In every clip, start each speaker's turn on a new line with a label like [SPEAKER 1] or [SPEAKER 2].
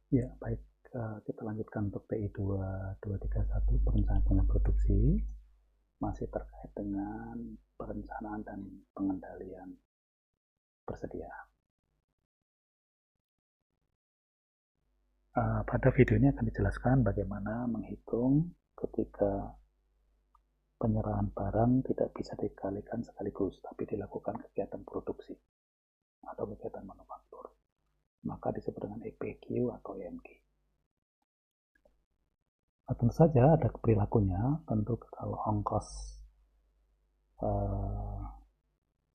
[SPEAKER 1] Ya, baik. Kita lanjutkan untuk PI 2231, perencanaan produksi, masih terkait dengan perencanaan dan pengendalian bersedia. Pada video ini akan dijelaskan bagaimana menghitung ketika penyerahan barang tidak bisa dikalikan sekaligus, tapi dilakukan kegiatan produksi atau kegiatan manufaktur. Maka disebut dengan EPQ atau EMQ. Tentu saja ada perilakunya. Tentu kalau ongkos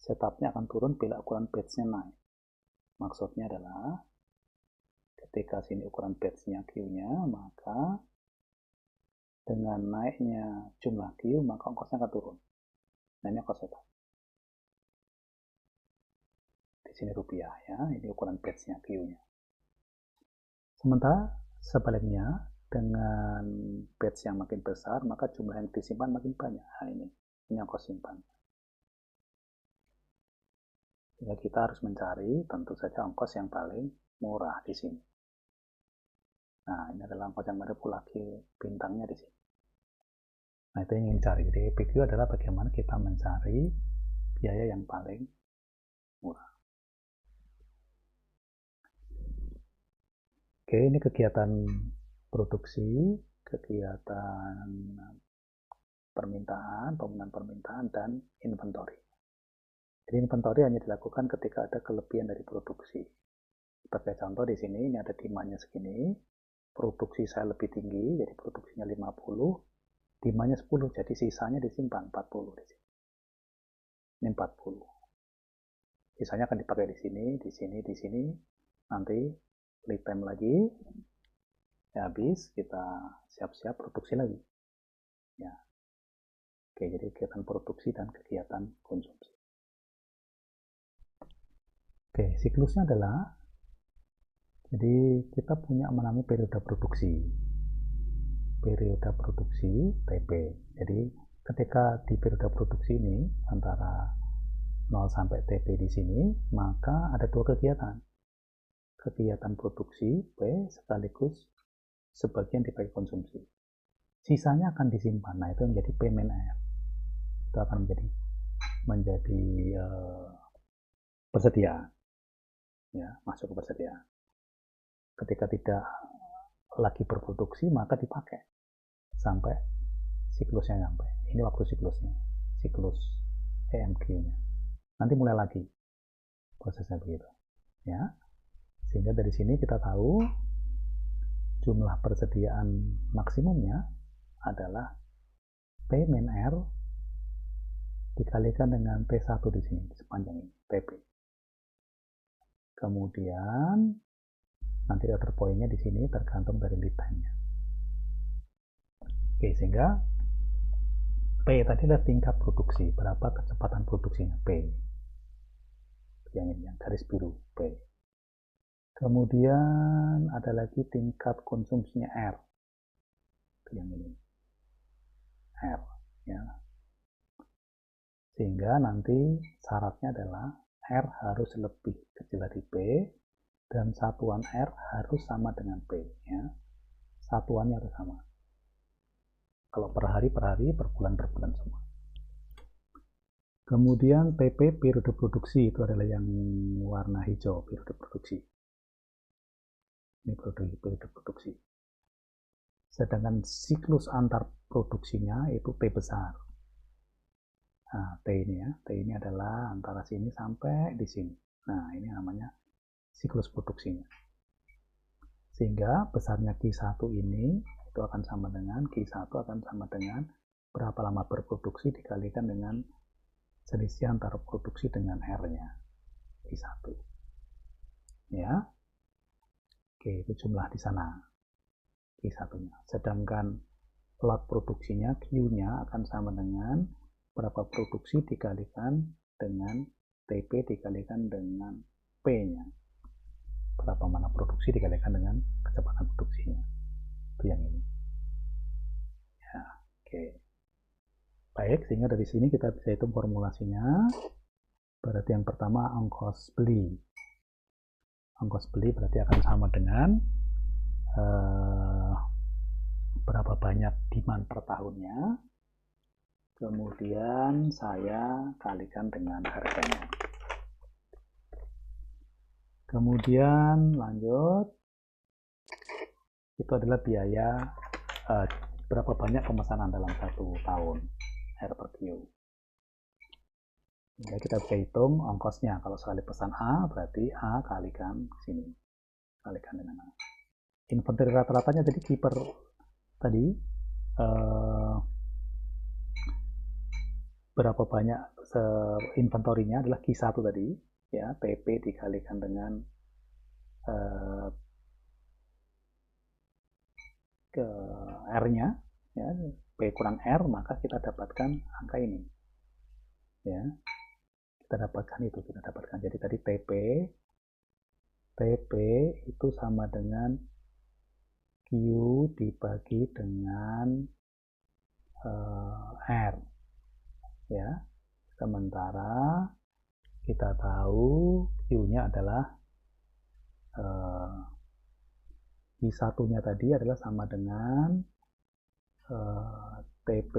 [SPEAKER 1] setupnya akan turun bila ukuran batch-nya naik. Maksudnya adalah ketika sini ukuran batch-nya Q-nya, maka dengan naiknya jumlah Q, maka ongkosnya akan turun. Nah, ini ongkos setup. Di sini rupiah ya, ini ukuran batch-nya Q-nya. Sementara sebaliknya, dengan batch yang makin besar, maka jumlah yang disimpan makin banyak. Nah, ini ongkos simpan. Sehingga kita harus mencari tentu saja ongkos yang paling murah di sini. Nah, ini adalah ongkos yang ada pula bintangnya di sini. Nah, itu yang ingin dicari. Jadi EPQ adalah bagaimana kita mencari biaya yang paling murah. Oke, ini kegiatan produksi, kegiatan permintaan, pemenuhan permintaan, dan inventory. Jadi inventory hanya dilakukan ketika ada kelebihan dari produksi. Sebagai contoh di sini, ini ada demand-nya segini, produksi saya lebih tinggi, jadi produksinya 50, demand-nya 10, jadi sisanya disimpan 40 di sini. Ini 40. Sisanya akan dipakai di sini, di sini, di sini. Nanti lead time lagi, ya habis, kita siap-siap produksi lagi. Ya. Oke, jadi kegiatan produksi dan kegiatan konsumsi. Oke, siklusnya adalah, jadi kita punya namanya periode produksi. Periode produksi TP. Jadi ketika di periode produksi ini antara 0 sampai TP di sini, maka ada dua kegiatan. Kegiatan produksi P sekaligus sebagian dipakai konsumsi. Sisanya akan disimpan. Nah, itu menjadi payment air. Itu akan menjadi persediaan. Ya, masuk ke persediaan. Ketika tidak lagi berproduksi, maka dipakai sampai siklusnya sampai. Ini waktu siklusnya, siklus EMQ-nya. Nanti mulai lagi prosesnya begitu. Ya, sehingga dari sini kita tahu jumlah persediaan maksimumnya adalah P min R dikalikan dengan P1 di sini, di sepanjang ini, PP. Kemudian nanti order point-nya di sini tergantung dari lead time-nya. Oke, sehingga P tadi adalah tingkat produksi, berapa kecepatan produksinya, P. Yang ini, yang garis biru, P. Kemudian ada lagi tingkat konsumsinya R. Itu yang ini, R. Ya. Sehingga nanti syaratnya adalah R harus lebih kecil dari P dan satuan R harus sama dengan P. Ya. Satuannya harus sama. Kalau per hari, per bulan semua. Kemudian PP periode produksi itu adalah yang warna hijau, periode produksi. Ini periode produksi. Sedangkan siklus antar produksinya itu T besar. Nah, T ini ya, T ini adalah antara sini sampai di sini. Nah, ini namanya siklus produksinya. Sehingga besarnya Q1 ini itu akan sama dengan Q1 akan sama dengan berapa lama berproduksi dikalikan dengan selisih antara produksi dengan R-nya Q1. Ya. Oke, itu jumlah di sana Q1-nya. Sedangkan lot produksinya Q-nya akan sama dengan berapa produksi dikalikan dengan TP dikalikan dengan P-nya. Berapa mana produksi dikalikan dengan kecepatan produksinya. Itu yang ini. Ya, oke. Baik, sehingga dari sini kita bisa hitung formulasinya. Berarti yang pertama ongkos beli. Ongkos beli berarti akan sama dengan berapa banyak demand per tahunnya, kemudian saya kalikan dengan harganya. Kemudian lanjut, itu adalah biaya berapa banyak pemesanan dalam 1 tahun, R per Q. Ya, kita bisa hitung ongkosnya. Kalau sekali pesan A, berarti A kalikan sini, kalikan dengan A. Inventory rata-ratanya jadi keeper tadi berapa banyak inventorinya adalah Q1 tadi, ya, PP dikalikan dengan ke R-nya, ya, P kurang R, maka kita dapatkan angka ini, ya, kita dapatkan itu, jadi tadi TP itu sama dengan Q dibagi dengan R, ya, sementara kita tahu Q-nya adalah Q1-nya tadi adalah sama dengan TP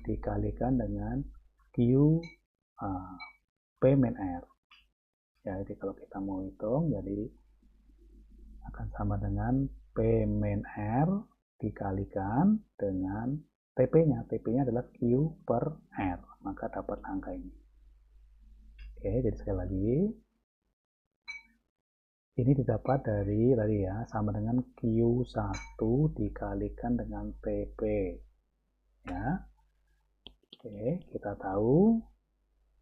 [SPEAKER 1] dikalikan dengan Q P min R. Ya, jadi kalau kita mau hitung, jadi akan sama dengan P min R dikalikan dengan TP-nya. TP-nya adalah Q per R, maka dapat angka ini. Oke, jadi sekali lagi, ini didapat dari tadi ya, sama dengan Q1 dikalikan dengan TP. Ya. Oke, kita tahu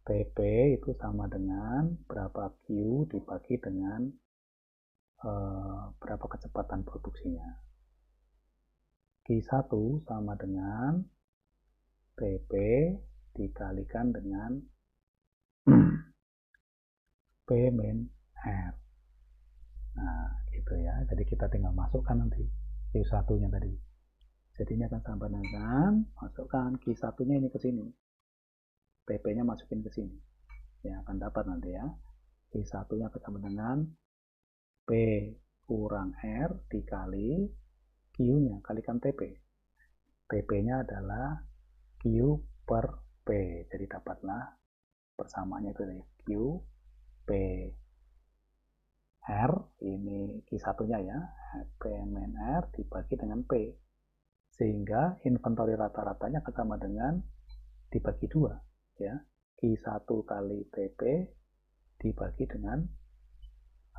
[SPEAKER 1] TP itu sama dengan berapa Q dibagi dengan berapa kecepatan produksinya. Q1 sama dengan TP dikalikan dengan P min R. Nah, gitu ya. Jadi kita tinggal masukkan nanti Q1-nya tadi. Jadi ini akan sama dengan masukkan Q1-nya ini ke sini. TP-nya masukin ke sini. Ya, akan dapat nanti ya. Q1-nya akan sama dengan P kurang R dikali Q-nya kalikan TP. TP-nya adalah Q per P. Jadi dapatlah persamaannya itu dari Q P R, ini Q1-nya ya, P min R dibagi dengan P. Sehingga inventory rata-ratanya akan sama dengan dibagi 2. Ya. Q1 kali TP dibagi dengan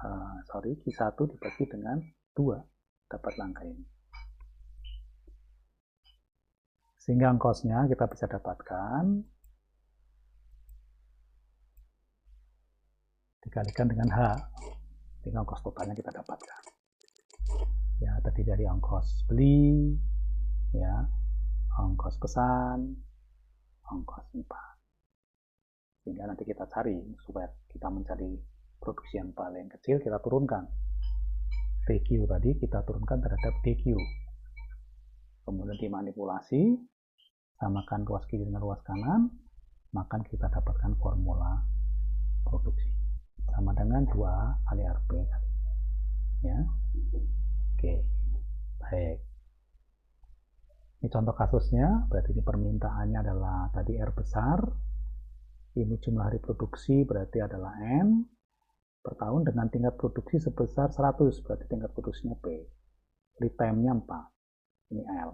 [SPEAKER 1] Q1 dibagi dengan 2, dapat angka ini. Sehingga ongkosnya kita bisa dapatkan dikalikan dengan H, sehingga ongkos totalnya kita dapatkan. Ya, tadi dari ongkos beli, ya, ongkos pesan, ongkos nyimpan. Sehingga nanti kita cari, supaya kita mencari produksi yang paling kecil, kita turunkan TQ tadi, kita turunkan terhadap DQ. Kemudian dimanipulasi, samakan ruas kiri dengan ruas kanan, maka kita dapatkan formula produksinya. Sama dengan 2 kali RP tadi. Ya. Oke. Baik. Ini contoh kasusnya, berarti ini permintaannya adalah tadi R besar. Ini jumlah hari produksi berarti adalah N per tahun dengan tingkat produksi sebesar 100, berarti tingkat produksinya P. Lead time-nya 4. Ini L.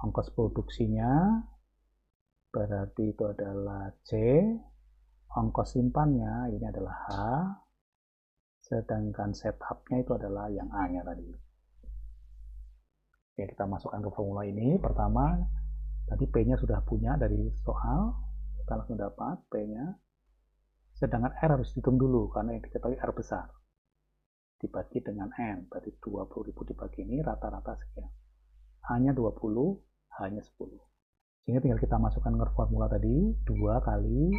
[SPEAKER 1] Ongkos produksinya berarti itu adalah C. Ongkos simpannya ini adalah H. Sedangkan setup-nya itu adalah yang A-nya tadi. Oke, kita masukkan ke formula ini. Pertama, tadi P-nya sudah punya dari soal. Kita langsung dapat P-nya. Sedangkan R harus dihitung dulu, karena yang diketahui R besar. Dibagi dengan N, berarti 20.000 dibagi ini rata-rata sekian. A-nya 20, H-nya 10. Sehingga tinggal kita masukkan ke formula tadi, 2 kali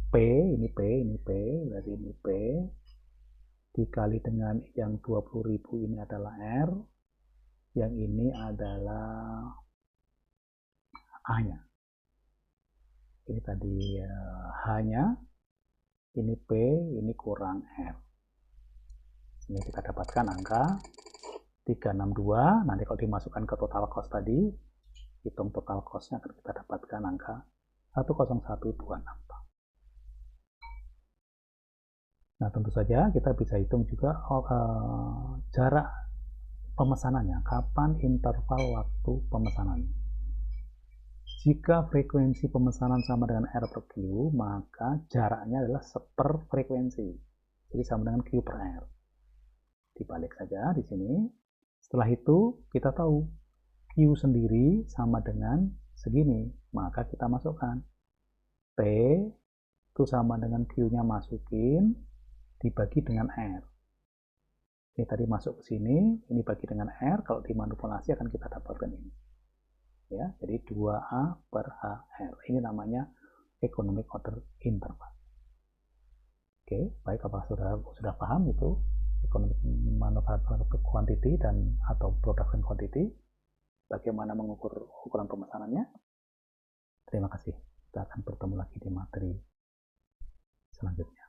[SPEAKER 1] P, ini P, berarti ini P. Dikali dengan yang 20.000 ini adalah R. Yang ini adalah A-nya. Ini tadi H-nya. Ini P, ini kurang R. Ini kita dapatkan angka 362. Nanti kalau dimasukkan ke total cost tadi, hitung total cost-nya akan kita dapatkan angka 10126. Nah, tentu saja kita bisa hitung juga jarak pemesanannya, kapan interval waktu pemesanannya. Jika frekuensi pemesanan sama dengan R per Q, maka jaraknya adalah seper frekuensi. Jadi sama dengan Q per R. Dibalik saja di sini. Setelah itu kita tahu Q sendiri sama dengan segini, maka kita masukkan P itu sama dengan Q-nya masukin dibagi dengan R. Ini tadi masuk ke sini, ini bagi dengan R, kalau dimanipulasi akan kita dapatkan ini. Ya, jadi 2A per HR. Ini namanya economic order interval. Oke, baik, apakah sudah paham itu economic manufacturing quantity dan atau production quantity? Bagaimana mengukur ukuran pemesanannya? Terima kasih. Kita akan bertemu lagi di materi selanjutnya.